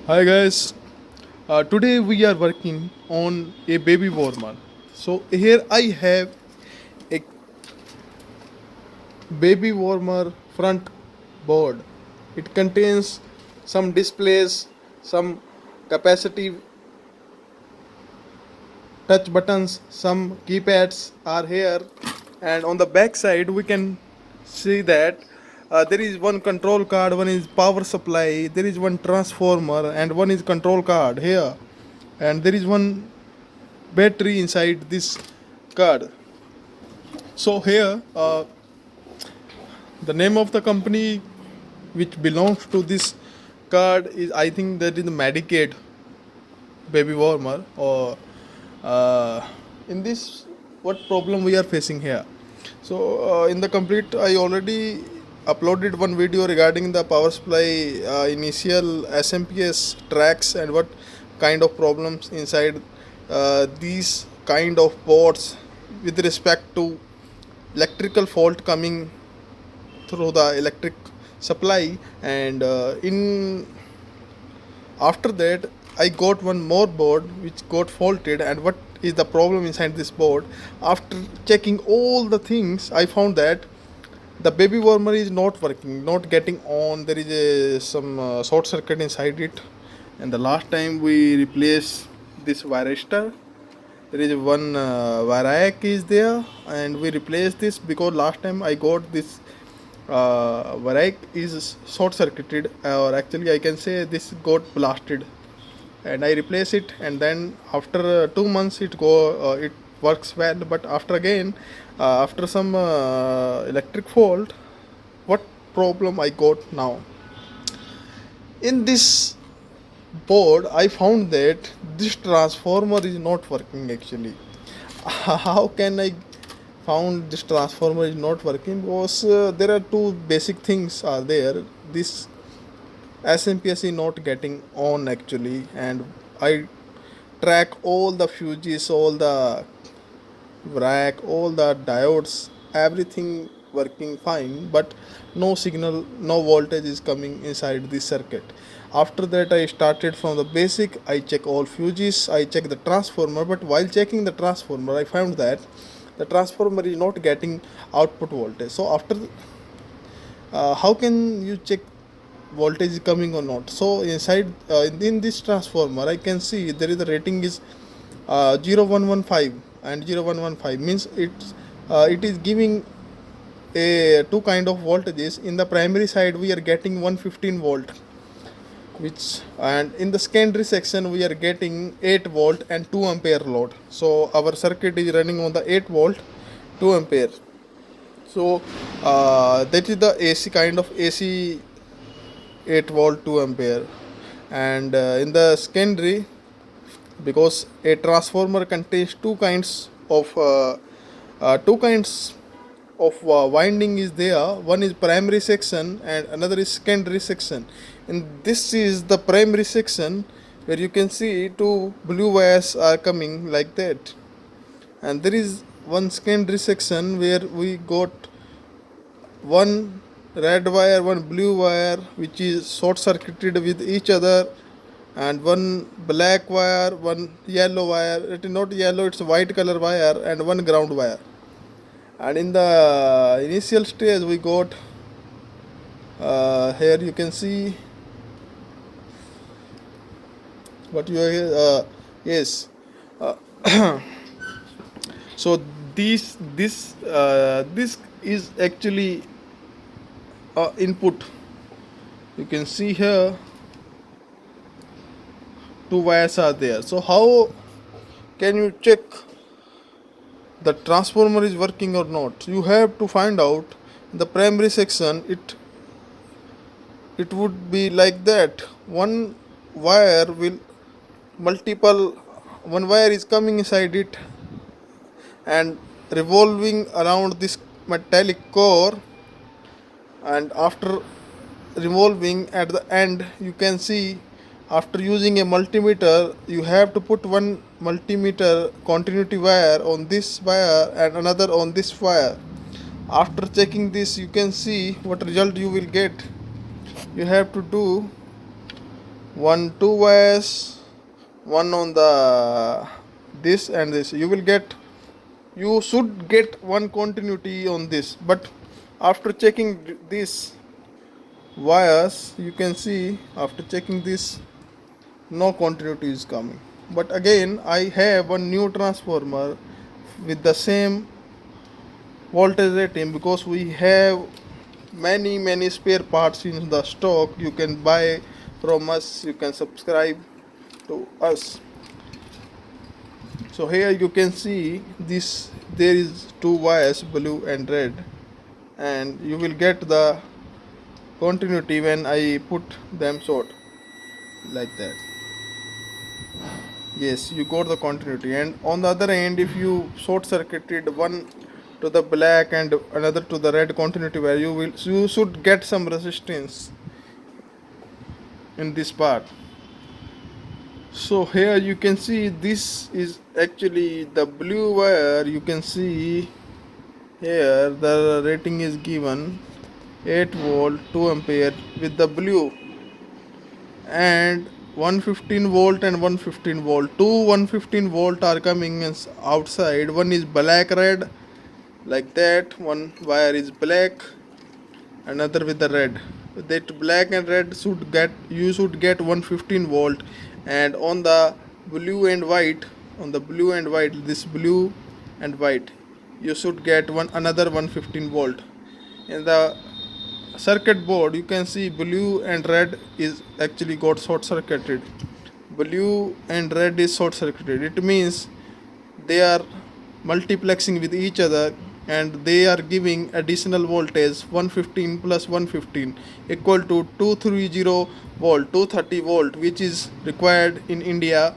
Hi guys, today we are working on a baby warmer. So here I have a baby warmer front board. It contains some displays, some capacitive touch buttons, some keypads are here, and on the back side we can see that there is one control card, one is power supply, there is one transformer, and one is control card here, and there is one battery inside this card. So here the name of the company which belongs to this card is, I think, that is the Medicaid baby warmer. Or in this, what problem we are facing here? So in the complete, I already uploaded one video regarding the power supply initial SMPS tracks and what kind of problems inside these kind of boards with respect to electrical fault coming through the electric supply. And in after that I got one more board which got faulted, and what is the problem inside this board? After checking all the things, I found that the baby warmer is not working, not getting on. There is some short circuit inside it, and the last time we replaced this varistor, there is one variac is there, and we replaced this because last time I got this variac is short circuited, or actually I can say this got blasted, and I replace it, and then after 2 months it works well. But after again, after some electric fault, what problem I got now? In this board, I found that this transformer is not working actually. How can I found this transformer is not working? Because there are two basic things are there. This SMPS is not getting on actually, and I track all the fuses, all the rack, all the diodes, everything working fine, but no signal, no voltage is coming inside the circuit. After that, I started from the basic. I check all fuses, I check the transformer, but while checking the transformer, I found that the transformer is not getting output voltage. So after how can you check voltage is coming or not? So inside in this transformer I can see there is the rating is 0115, and 0115 means it is giving a two kind of voltages. In the primary side we are getting 115 volt, which, and in the secondary section we are getting 8 volt and 2 ampere load. So our circuit is running on the 8 volt 2 ampere. So that is the AC kind of AC 8 volt 2 ampere. And in the secondary, because a transformer contains two kinds of winding is there. One is primary section and another is secondary section. And this is the primary section, where you can see two blue wires are coming like that, and there is one secondary section where we got one red wire, one blue wire, which is short circuited with each other, and one black wire, one yellow wire. It is not yellow, it's a white color wire, and one ground wire. And in the initial stage we got here you can see what you are yes. uh, so this is actually input. You can see here two wires are there. So how can you check the transformer is working or not? You have to find out in the primary section. It would be like that. One wire will multiple, one wire is coming inside it and revolving around this metallic core, and after revolving at the end you can see, after using a multimeter, you have to put one multimeter continuity wire on this wire and another on this wire. After checking this, you can see what result you will get. You have to do one two wires, one on the this and this. You should get one continuity on this, but after checking this wires, you can see after checking this, no continuity is coming. But again, I have a new transformer with the same voltage rating, because we have many spare parts in the stock. You can buy from us, you can subscribe to us. So here you can see this, there is two wires, blue and red, and you will get the continuity when I put them short like that. Yes, you got the continuity. And on the other end, if you short circuited one to the black and another to the red continuity wire, you should get some resistance in this part. So here you can see this is actually the blue wire. You can see here the rating is given 8 volt 2 ampere with the blue, and 115 volt and 115 volt. Two 115 volt are coming outside. One is black red like that. One wire is black, another with the red. That black and red should get 115 volt, and on the blue and white, this blue and white, you should get one another 115 volt. In the circuit board, you can see blue and red is actually got short circuited. Blue and red is short circuited. It means they are multiplexing with each other, and they are giving additional voltage 115 plus 115 equal to 230 volt, 230 volt, which is required in India,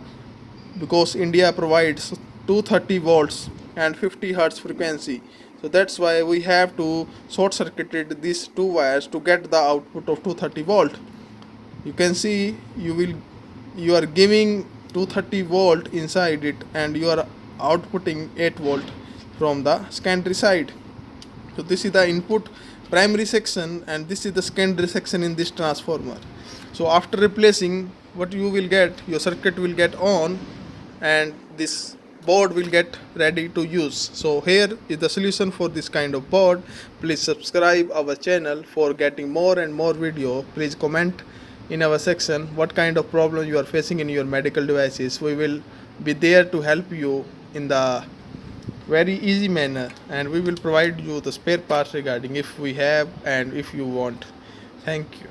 because India provides 230 volts and 50 hertz frequency. So that's why we have to short circuited these two wires to get the output of 230 volt. You can see you are giving 230 volt inside it, and you are outputting 8 volt from the secondary side. So this is the input primary section, and this is the secondary section in this transformer. So after replacing, what you will get, your circuit will get on, and this board will get ready to use. So here is the solution for this kind of board. Please subscribe our channel for getting more and more video. Please comment in our section what kind of problem you are facing in your medical devices. We will be there to help you in the very easy manner, and we will provide you the spare parts regarding if we have and if you want. Thank you.